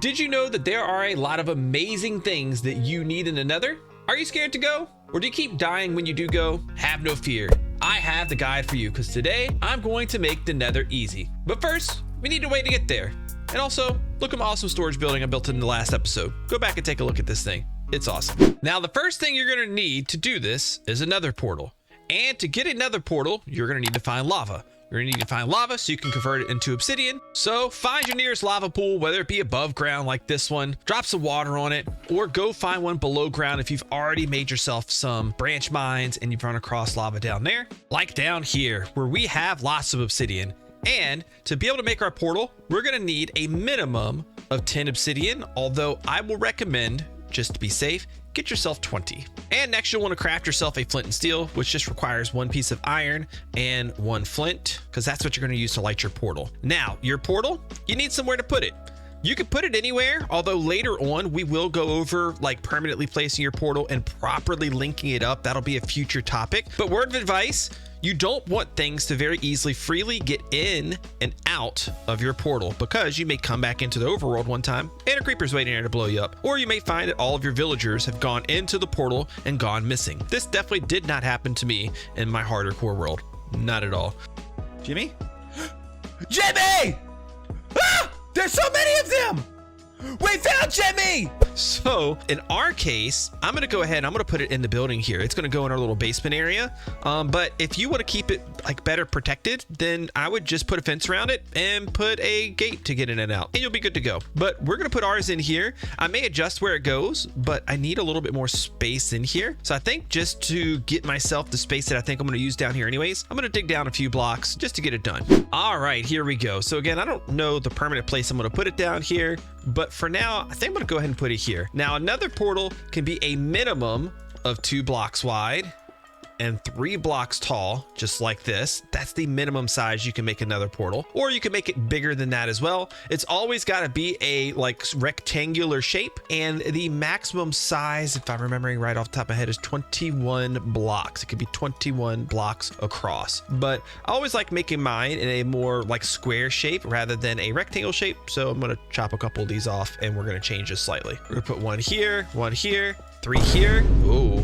Did you know that there are a lot of amazing things that you need in the Nether? Are you scared to go? Or do you keep dying when you do go? Have no fear. I have the guide for you because today I'm going to make the Nether easy. But first, we need a way to get there. And also, look at my awesome storage building I built in the last episode. Go back and take a look at this thing. It's awesome. Now, the first thing you're gonna need to do this is a Nether portal. And to get a Nether portal, you're gonna need to find lava. You're gonna need to find lava so you can convert it into obsidian. So find your nearest lava pool, whether it be above ground like this one, drop some water on it, or go find one below ground if you've already made yourself some branch mines and you've run across lava down there. Like down here, where we have lots of obsidian. And to be able to make our portal, we're gonna need a minimum of 10 obsidian, although I will recommend, just to be safe, get yourself 20. And next you'll want to craft yourself a flint and steel, which just requires one piece of iron and one flint, because that's what you're going to use to light your portal. Now, your portal, you need somewhere to put it. You can put it anywhere, although later on we will go over like permanently placing your portal and properly linking it up. That'll be a future topic. But word of advice, you don't want things to very easily freely get in and out of your portal, because you may come back into the overworld one time and a creeper's waiting there to blow you up, or you may find that all of your villagers have gone into the portal and gone missing. This definitely did not happen to me in my harder core world. Not at all. Jimmy? Jimmy! Ah! There's so many of them! We found Jimmy! So in our case, I'm gonna go ahead and I'm gonna put it in the building here. It's gonna go in our little basement area. But if you want to keep it like better protected, then I would just put a fence around it and put a gate to get in and out, and you'll be good to go. But we're gonna put ours in here. I may adjust where it goes, but I need a little bit more space in here. So I think just to get myself the space that I think I'm gonna use down here anyways, I'm gonna dig down a few blocks just to get it done. All right, here we go. So again, I don't know the permanent place I'm gonna put it down here, but for now, I think I'm gonna go ahead and put it here. Now, another portal can be a minimum of 2 blocks wide and 3 blocks tall, just like this. That's the minimum size you can make another portal, or you can make it bigger than that as well. It's always got to be a like rectangular shape, and the maximum size, if I'm remembering right off the top of my head, is 21 blocks. It could be 21 blocks across, but I always like making mine in a more like square shape rather than a rectangle shape. So I'm going to chop a couple of these off, and we're going to change this slightly. We're going to put one here, 3 here. Ooh,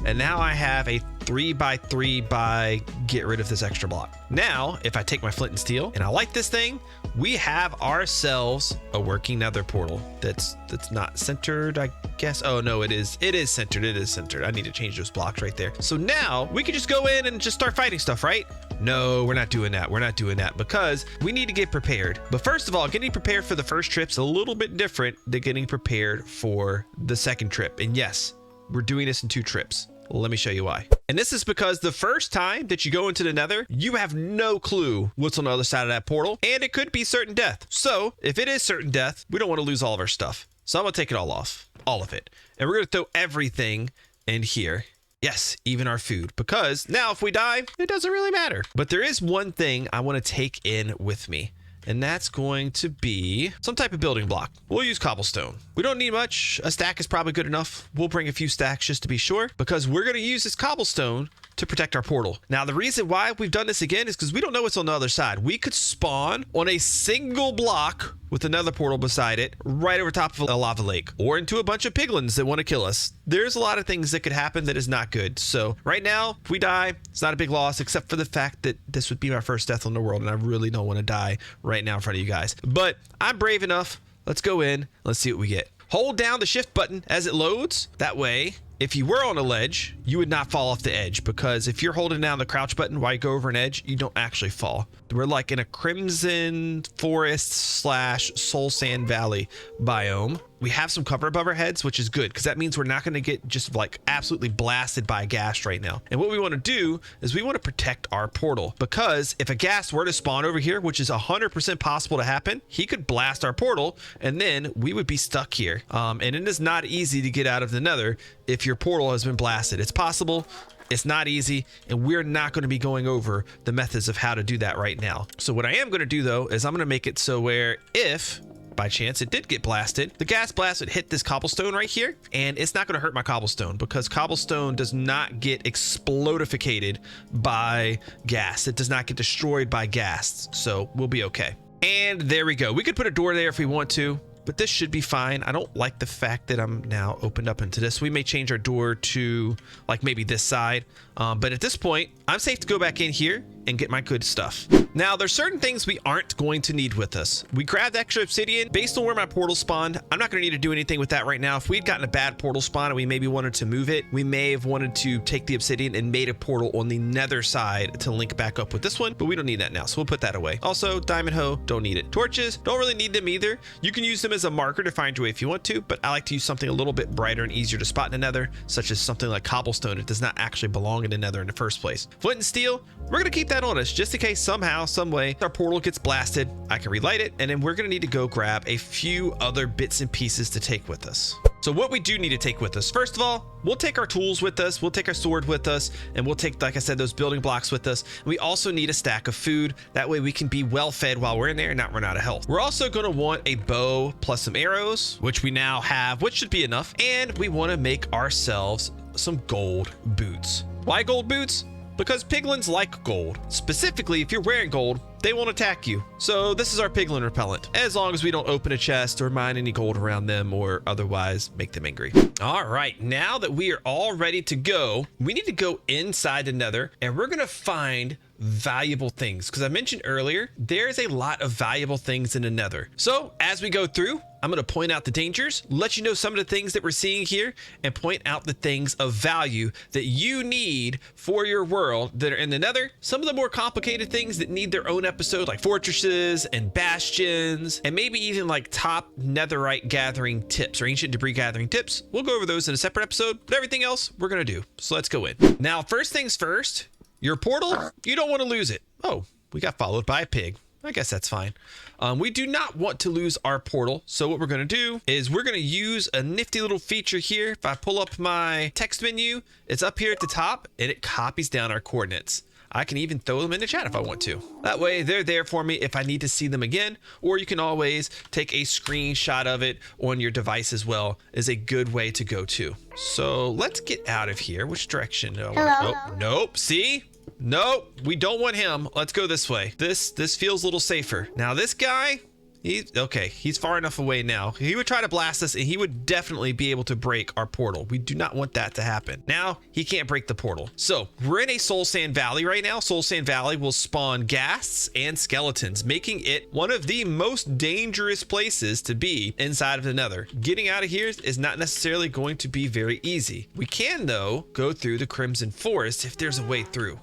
and now I have a 3x3 by get rid of this extra block. Now, if I take my flint and steel and I light this thing, we have ourselves a working Nether portal that's not centered, I guess. Oh no, it is centered. It is centered. I need to change those blocks right there. So now we can just go in and just start fighting stuff, right? No, we're not doing that. We're not doing that because we need to get prepared. But first of all, getting prepared for the first trip's a little bit different than getting prepared for the second trip. And yes, we're doing this in 2 trips. Let me show you why. And this is because the first time that you go into the Nether, you have no clue what's on the other side of that portal, and it could be certain death. So if it is certain death, we don't want to lose all of our stuff. So I'm gonna take it all off, all of it. And we're gonna throw everything in here. Yes, even our food, because now if we die, it doesn't really matter. But there is one thing I want to take in with me, and that's going to be some type of building block. We'll use cobblestone. We don't need much. A stack is probably good enough. We'll bring a few stacks just to be sure, because we're going to use this cobblestone to protect our portal. Now, the reason why we've done this again is because we don't know what's on the other side. We could spawn on a single block with another portal beside it, right over top of a lava lake, or into a bunch of piglins that want to kill us. There's a lot of things that could happen that is not good. So right now, if we die, it's not a big loss, except for the fact that this would be my first death in the world, and I really don't want to die right now in front of you guys. But I'm brave enough. Let's go in. Let's see what we get. Hold down the shift button as it loads. That way, if you were on a ledge, you would not fall off the edge, because if you're holding down the crouch button while you go over an edge, you don't actually fall. We're like in a crimson forest / soul sand valley biome. We have some cover above our heads, which is good, because that means we're not going to get just like absolutely blasted by a ghast right now. And what we want to do is we want to protect our portal, because if a ghast were to spawn over here, which is 100% possible to happen, he could blast our portal and then we would be stuck here. And it is not easy to get out of the Nether if your portal has been blasted. It's possible. It's not easy, and we're not going to be going over the methods of how to do that right now. So what I am going to do though is I'm going to make it so where if by chance it did get blasted, the gas blast would hit this cobblestone right here, and it's not going to hurt my cobblestone, because cobblestone does not get explodificated by gas. It does not get destroyed by gas, so we'll be okay. And there we go. We could put a door there if we want to, but this should be fine. I don't like the fact that I'm now opened up into this. We may change our door to like maybe this side. But at this point, I'm safe to go back in here and get my good stuff. Now, there's certain things we aren't going to need with us. We grabbed extra obsidian based on where my portal spawned. I'm not going to need to do anything with that right now. If we'd gotten a bad portal spawn and we maybe wanted to move it, we may have wanted to take the obsidian and made a portal on the nether side to link back up with this one, but we don't need that now, so we'll put that away. Also, diamond hoe, don't need it. Torches, don't really need them either. You can use them as a marker to find your way if you want to, but I like to use something a little bit brighter and easier to spot in the nether, such as something like cobblestone. It does not actually belong in the nether in the first place. Flint and steel, we're going to keep that on us just in case somehow, some way our portal gets blasted. I can relight it, and then we're going to need to go grab a few other bits and pieces to take with us. So what we do need to take with us, first of all, we'll take our tools with us, we'll take our sword with us, and we'll take, like I said, those building blocks with us. We also need a stack of food. That way we can be well fed while we're in there and not run out of health. We're also going to want a bow plus some arrows, which we now have, which should be enough. And we want to make ourselves some gold boots. Why gold boots? Because piglins like gold. Specifically, if you're wearing gold, they won't attack you. So this is our piglin repellent, as long as we don't open a chest or mine any gold around them or otherwise make them angry. All right, now that we are all ready to go, we need to go inside the nether and we're gonna find valuable things, because I mentioned earlier, there's a lot of valuable things in the nether. So as we go through, I'm going to point out the dangers, let you know some of the things that we're seeing here, and point out the things of value that you need for your world that are in the nether. Some of the more complicated things that need their own episode, like fortresses and bastions, and maybe even like top netherite gathering tips or ancient debris gathering tips. We'll go over those in a separate episode, but everything else we're going to do. So let's go in. Now, first things first, your portal, you don't want to lose it. Oh, we got followed by a pig. I guess that's fine. We do not want to lose our portal. So what we're going to do is we're going to use a nifty little feature here. If I pull up my text menu, it's up here at the top and it copies down our coordinates. I can even throw them in the chat if I want to. That way they're there for me if I need to see them again, or you can always take a screenshot of it on your device as well, is a good way to go to. So let's get out of here. Which direction do I want? Oh, nope. See? Nope, we don't want him. Let's go this way. This feels a little safer. Now this guy, he's far enough away now. He would try to blast us and he would definitely be able to break our portal. We do not want that to happen. Now he can't break the portal. So we're in a soul sand valley right now. Soul sand valley will spawn ghasts and skeletons, making it one of the most dangerous places to be inside of the nether. Getting out of here is not necessarily going to be very easy. We can though go through the crimson forest if there's a way through.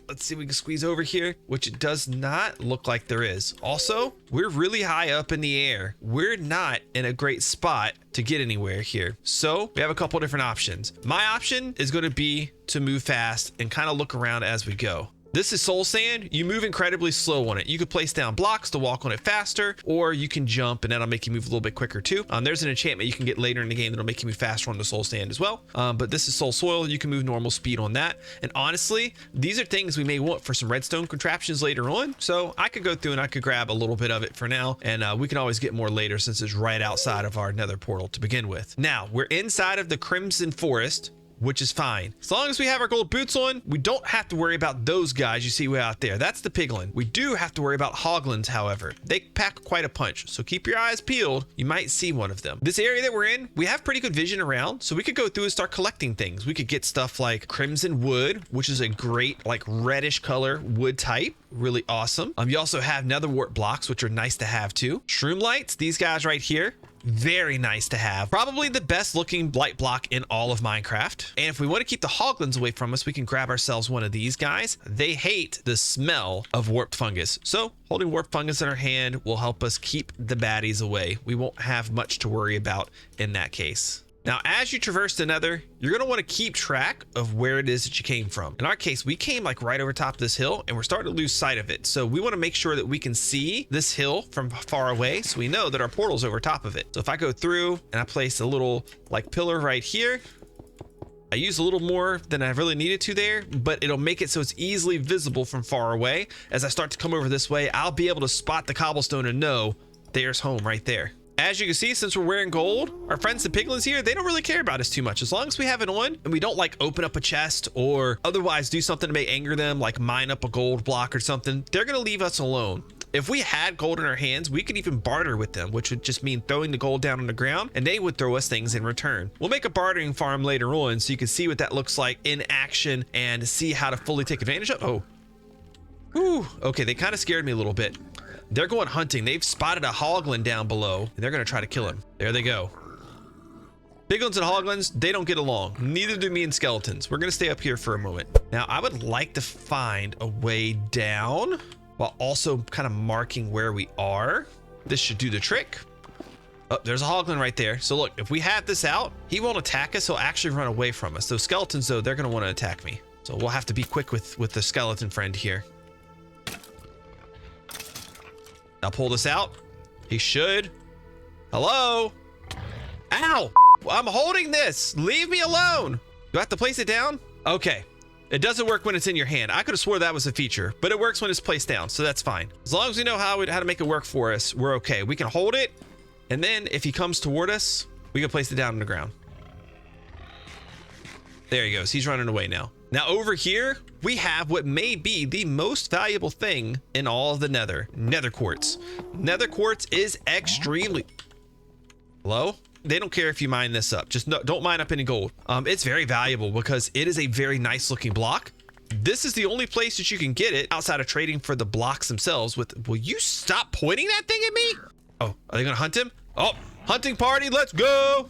Let's see if we can squeeze over here, which it does not look like there is. Also, we're really high up in the air. We're not in a great spot to get anywhere here. So we have a couple different options. My option is going to be to move fast and kind of look around as we go. This is soul sand. You move incredibly slow on it. You could place down blocks to walk on it faster, or you can jump and that'll make you move a little bit quicker too. There's an enchantment you can get later in the game that'll make you move faster on the soul sand as well. But this is soul soil. You can move normal speed on that. And honestly, these are things we may want for some redstone contraptions later on. So I could go through and I could grab a little bit of it for now. And we can always get more later since it's right outside of our nether portal to begin with. Now we're inside of the crimson forest, which is fine. As long as we have our gold boots on, we don't have to worry about those guys you see way out there. That's the piglin. We do have to worry about hoglins, however. They pack quite a punch, so keep your eyes peeled. You might see one of them. This area that we're in, we have pretty good vision around, so we could go through and start collecting things. We could get stuff like crimson wood, which is a great like reddish color wood type. Really awesome. You also have nether wart blocks, which are nice to have too. Shroom lights, these guys right here. Very nice to have. Probably the best looking light block in all of Minecraft. And if we want to keep the hoglins away from us, we can grab ourselves one of these guys. They hate the smell of warped fungus. So holding warped fungus in our hand will help us keep the baddies away. We won't have much to worry about in that case. Now, as you traverse the nether, you're going to want to keep track of where it is that you came from. In our case, we came like right over top of this hill and we're starting to lose sight of it. So we want to make sure that we can see this hill from far away so we know that our portal's over top of it. So if I go through and I place a little like pillar right here, I use a little more than I really needed to there, but it'll make it so it's easily visible from far away. As I start to come over this way, I'll be able to spot the cobblestone and know there's home right there. As you can see, since we're wearing gold, our friends the piglins here, they don't really care about us too much. As long as we have it on and we don't like open up a chest or otherwise do something to may anger them, like mine up a gold block or something, they're gonna leave us alone. If we had gold in our hands, we could even barter with them, which would just mean throwing the gold down on the ground and they would throw us things in return. We'll make a bartering farm later on so you can see what that looks like in action and see how to fully take advantage of. Oh, whew. Okay, they kind of scared me a little bit. They're going hunting. They've spotted a hoglin down below and they're going to try to kill him. There they go. Piglins and hoglins, they don't get along. Neither do me and skeletons. We're going to stay up here for a moment. Now, I would like to find a way down while also kind of marking where we are. This should do the trick. Oh, there's a hoglin right there. So look, if we have this out, he won't attack us. He'll actually run away from us. Those skeletons, though, they're going to want to attack me. So we'll have to be quick with the skeleton friend here. I'll pull this out. He should. Hello? Ow! I'm holding this. Leave me alone. Do I have to place it down? Okay. It doesn't work when it's in your hand. I could have swore that was a feature, but it works when it's placed down, so that's fine. As long as we know how to make it work for us, we're okay. We can hold it, and then if he comes toward us, we can place it down on the ground. There he goes. He's running away now. Now over here, we have what may be the most valuable thing in all of the Nether. Nether quartz. Nether quartz is extremely... Hello? They don't care if you mine this up. Just don't mine up any gold. It's very valuable because it is a very nice looking block. This is the only place that you can get it outside of trading for the blocks themselves with... Will you stop pointing that thing at me? Oh, are they gonna hunt him? Oh, hunting party, let's go.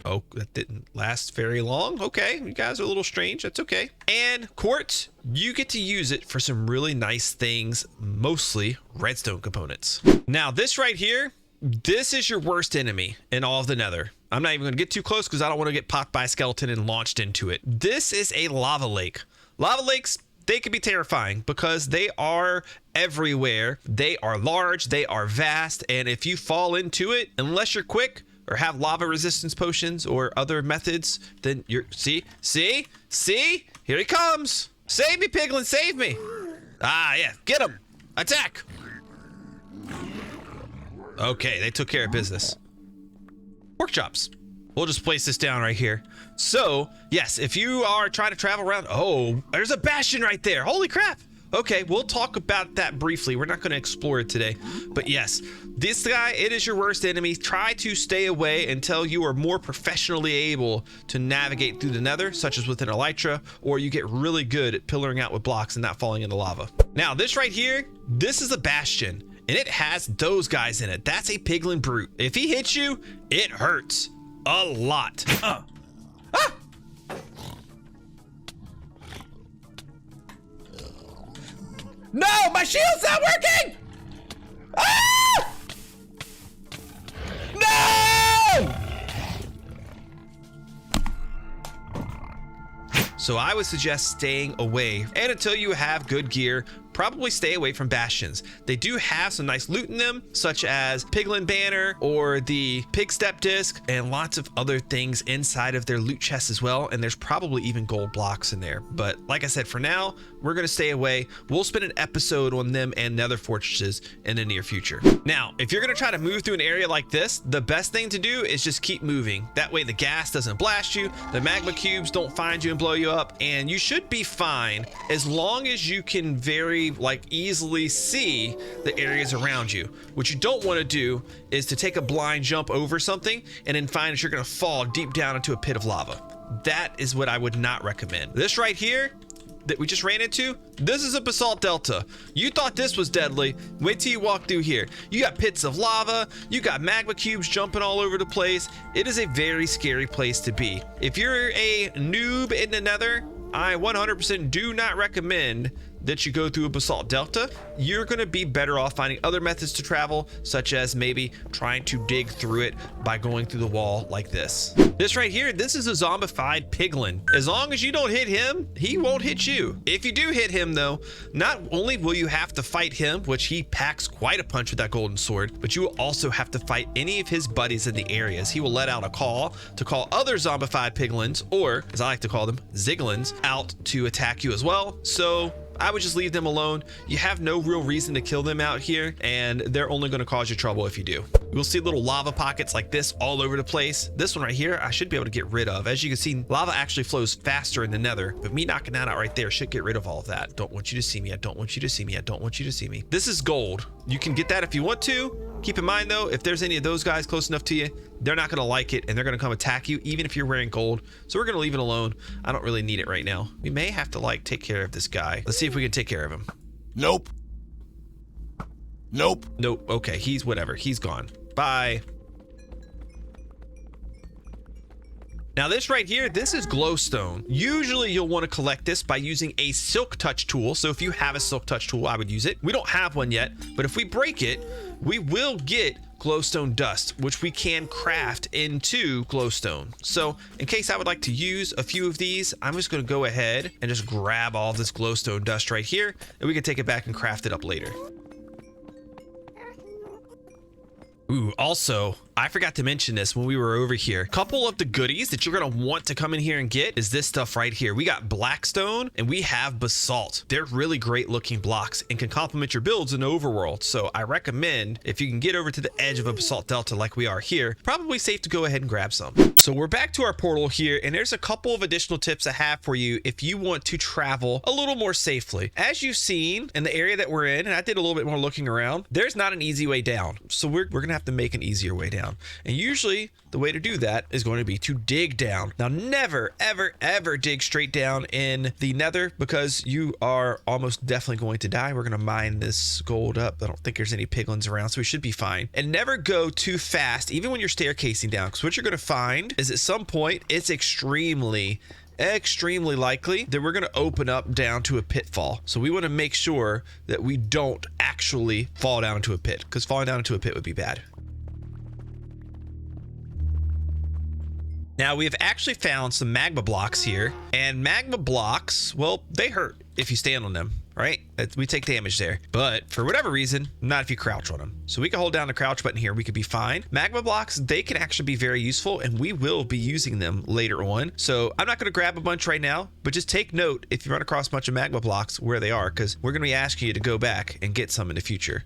Oh, that didn't last very long. Okay, you guys are a little strange. That's okay. And quartz, you get to use it for some really nice things, mostly redstone components. Now this right here, this is your worst enemy in all of the Nether. I'm not even gonna get too close because I don't want to get popped by a skeleton and launched into it. This is a lava lake. Lava lakes, they can be terrifying because they are everywhere. They are large, they are vast, and if you fall into it, unless you're quick or have lava resistance potions or other methods, then you're... See? Here he comes. Save me, piglin, save me. Ah, yeah, get him. Attack. Okay, they took care of business. Pork chops. We'll just place this down right here. So, yes, if you are trying to travel around... Oh, there's a bastion right there. Holy crap. Okay, we'll talk about that briefly. We're not going to explore it today. But yes, this guy, it is your worst enemy. Try to stay away until you are more professionally able to navigate through the Nether, such as with an elytra, or you get really good at pillaring out with blocks and not falling into lava. Now, this right here, this is a bastion, and it has those guys in it. That's a piglin brute. If he hits you, it hurts a lot. Ah! No, my shield's not working! Ah! No! So I would suggest staying away, and until you have good gear, probably stay away from bastions. They do have some nice loot in them, such as Piglin Banner or the Pig Step Disc, and lots of other things inside of their loot chests as well. And there's probably even gold blocks in there. But like I said, for now, we're gonna stay away. We'll spend an episode on them and Nether fortresses in the near future. Now, if you're gonna try to move through an area like this, the best thing to do is just keep moving. That way the gas doesn't blast you, the magma cubes don't find you and blow you up, and you should be fine as long as you can easily see the areas around you. What you don't want to do is to take a blind jump over something and then find that you're going to fall deep down into a pit of lava. That is what I would not recommend. This right here that we just ran into, this is a Basalt Delta. You thought this was deadly. Wait till you walk through here. You got pits of lava, you got magma cubes jumping all over the place. It is a very scary place to be. If you're a noob in the Nether, I 100% do not recommend that you go through a Basalt Delta. You're gonna be better off finding other methods to travel, such as maybe trying to dig through it by going through the wall like this. This right here, this is a zombified piglin. As long as you don't hit him, he won't hit you. If you do hit him though, not only will you have to fight him, which he packs quite a punch with that golden sword, but you will also have to fight any of his buddies in the areas. He will let out a call to call other zombified piglins, or as I like to call them, ziglins, out to attack you as well. So I would just leave them alone. You have no real reason to kill them out here, and they're only going to cause you trouble if you do. You'll see little lava pockets like this all over the place. This one right here, I should be able to get rid of. As you can see, lava actually flows faster in the nether, but me knocking that out right there should get rid of all of that. Don't want you to see me. I don't want you to see me. I don't want you to see me. This is gold. You can get that if you want to. Keep in mind though, if there's any of those guys close enough to you, they're not going to like it and they're going to come attack you even if you're wearing gold. So we're going to leave it alone. I don't really need it right now. We may have to like take care of this guy. Let's see if we can take care of him. Nope. Nope. Nope. Okay, he's whatever. He's gone. Bye. Now this right here, this is glowstone. Usually you'll want to collect this by using a silk touch tool. So if you have a silk touch tool, I would use it. We don't have one yet, but if we break it, we will get glowstone dust, which we can craft into glowstone. So in case I would like to use a few of these, I'm just going to go ahead and just grab all this glowstone dust right here, and we can take it back and craft it up later. Ooh, also, I forgot to mention this when we were over here. A couple of the goodies that you're going to want to come in here and get is this stuff right here. We got blackstone and we have basalt. They're really great looking blocks and can complement your builds in the overworld. So I recommend if you can get over to the edge of a basalt delta like we are here, probably safe to go ahead and grab some. So we're back to our portal here, and there's a couple of additional tips I have for you if you want to travel a little more safely. As you've seen in the area that we're in, and I did a little bit more looking around, there's not an easy way down. So we're going to have to make an easier way down. And usually the way to do that is going to be to dig down. Now, never, ever, ever dig straight down in the nether because you are almost definitely going to die. We're going to mine this gold up. I don't think there's any piglins around, so we should be fine. And never go too fast, even when you're staircasing down, because what you're going to find is at some point, it's extremely likely that we're going to open up down to a pitfall. So we want to make sure that we don't actually fall down into a pit, because falling down into a pit would be bad. Now we have actually found some magma blocks here, and magma blocks, well, they hurt if you stand on them, right? We take damage there, but for whatever reason, not if you crouch on them. So we can hold down the crouch button here. We could be fine. Magma blocks, they can actually be very useful, and we will be using them later on. So I'm not going to grab a bunch right now, but just take note if you run across a bunch of magma blocks where they are, because we're going to be asking you to go back and get some in the future.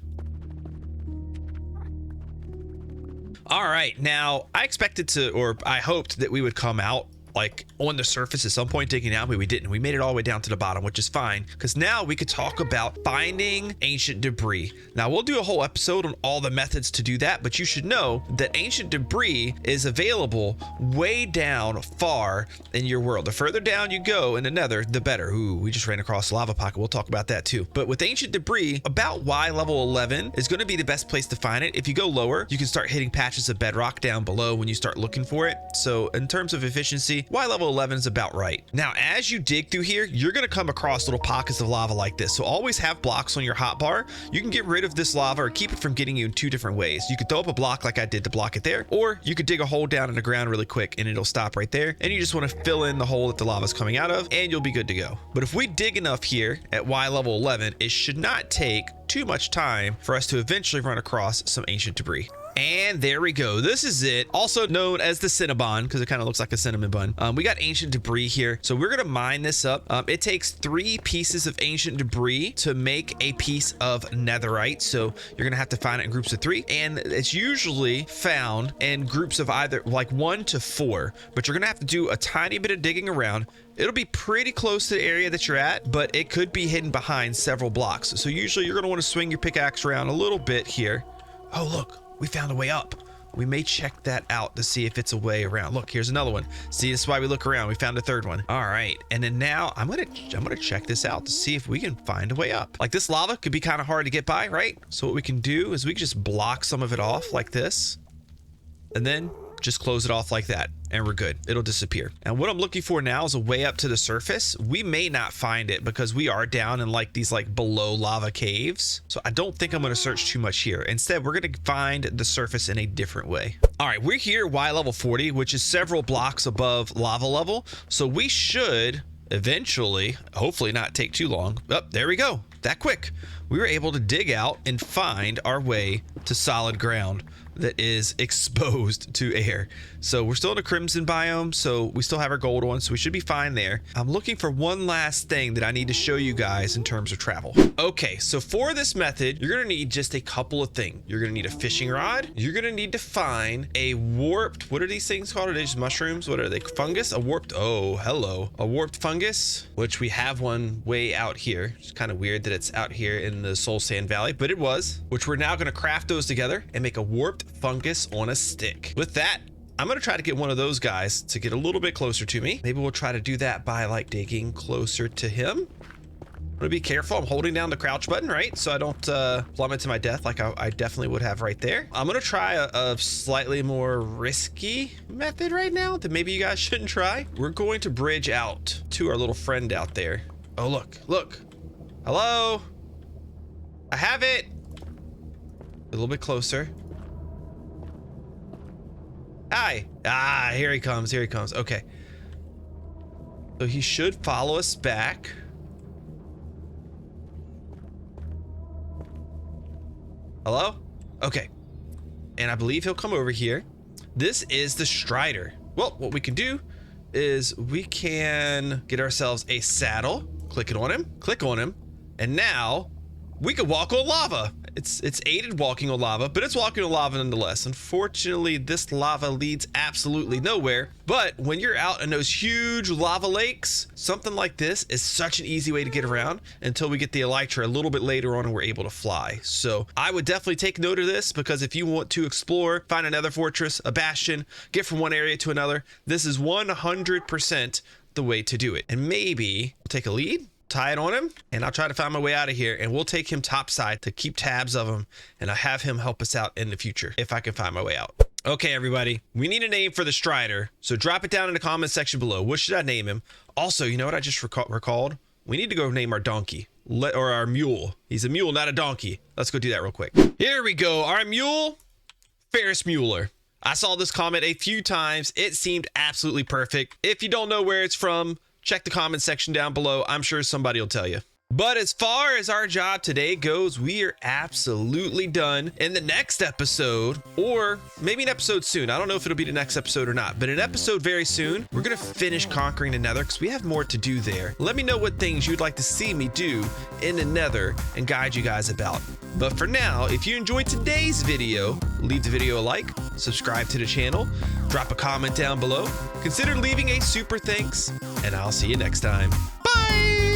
All right, now I expected to, or I hoped that we would come out like on the surface at some point digging out, but we didn't. We made it all the way down to the bottom, which is fine, because now we could talk about finding ancient debris. Now we'll do a whole episode on all the methods to do that, but you should know that ancient debris is available way down far in your world. The further down you go in the nether, the better. Ooh, we just ran across a lava pocket. We'll talk about that too. But with ancient debris, about Y level 11 is going to be the best place to find it. If you go lower, you can start hitting patches of bedrock down below when you start looking for it. So in terms of efficiency, Y level 11 is about right. Now, as you dig through here, you're going to come across little pockets of lava like this. So always have blocks on your hotbar. You can get rid of this lava or keep it from getting you in two different ways. You could throw up a block like I did to block it there, or you could dig a hole down in the ground really quick and it'll stop right there. And you just want to fill in the hole that the lava is coming out of and you'll be good to go. But if we dig enough here at Y level 11, it should not take too much time for us to eventually run across some ancient debris. And there we go. This is it. Also known as the Cinnabon, because it kind of looks like a cinnamon bun. We got ancient debris here. So we're going to mine this up. It takes 3 pieces of ancient debris to make a piece of netherite. So you're going to have to find it in groups of 3. And it's usually found in groups of either like 1 to 4. But you're going to have to do a tiny bit of digging around. It'll be pretty close to the area that you're at, but it could be hidden behind several blocks. So usually you're going to want to swing your pickaxe around a little bit here. Oh, look. We found a way up. We may check that out to see if it's a way around. Look, here's another one. See, this is why we look around. We found a third one. All right, and then now I'm gonna check this out to see if we can find a way up. Like this lava could be kind of hard to get by, right? So what we can do is we can just block some of it off like this, and then just close it off like that, and we're good. It'll disappear. And what I'm looking for now is a way up to the surface. We may not find it because we are down in like these like below lava caves. So I don't think I'm going to search too much here. Instead, we're going to find the surface in a different way. All right, we're here Y level 40, which is several blocks above lava level. So we should eventually, hopefully not take too long. Oh, there we go. That quick. We were able to dig out and find our way to solid ground. that is exposed to air. So we're still in a crimson biome, so we still have our gold on, so we should be fine there. I'm looking for one last thing that I need to show you guys in terms of travel. Okay, so for this method, you're gonna need just a couple of things. You're gonna need a fishing rod. You're gonna need to find a warped, what are these things called? Are they just mushrooms? What are they? Fungus? A warped, oh, hello. A warped fungus, which we have one way out here. It's kind of weird that it's out here in the Soul Sand Valley, but it was, which we're now gonna craft those together and make a warped fungus on a stick. With that, I'm gonna try to get one of those guys to get a little bit closer to me. Maybe we'll try to do that by like digging closer to him. I'm gonna be careful. I'm holding down the crouch button, right? So I don't plummet to my death like I definitely would have right there. I'm gonna try a slightly more risky method right now that maybe you guys shouldn't try. We're going to bridge out to our little friend out there. Oh, look. Hello? I have it. A little bit closer. Hi. Ah, here he comes. Okay. So he should follow us back. Hello? Okay. And I believe he'll come over here. This is the Strider. Well, what we can do is we can get ourselves a saddle. Click on him. And now we can walk on lava. It's aided walking on lava, but it's walking on lava nonetheless. Unfortunately, this lava leads absolutely nowhere. But when you're out in those huge lava lakes, something like this is such an easy way to get around until we get the elytra a little bit later on and we're able to fly. So I would definitely take note of this, because if you want to explore, find another fortress, a bastion, get from one area to another, this is 100% the way to do it. And maybe we'll take a lead, tie it on him, and I'll try to find my way out of here, and we'll take him topside to keep tabs of him, and I'll have him help us out in the future if I can find my way out. Okay, everybody, we need a name for the Strider, so drop it down in the comment section below. What should I name him? Also, you know what I just recalled? We need to go name our donkey, or our mule. He's a mule, not a donkey. Let's go do that real quick. Here we go. Our mule, Ferris Mueller. I saw this comment a few times. It seemed absolutely perfect. If you don't know where it's from, check the comment section down below. I'm sure somebody will tell you. But as far as our job today goes, we are absolutely done. In the next episode, or maybe an episode soon, I don't know if it'll be the next episode or not, but an episode very soon, we're gonna finish conquering the Nether because we have more to do there. Let me know what things you'd like to see me do in the Nether and guide you guys about. But for now, if you enjoyed today's video, leave the video a like, subscribe to the channel, drop a comment down below, consider leaving a super thanks, and I'll see you next time. Bye!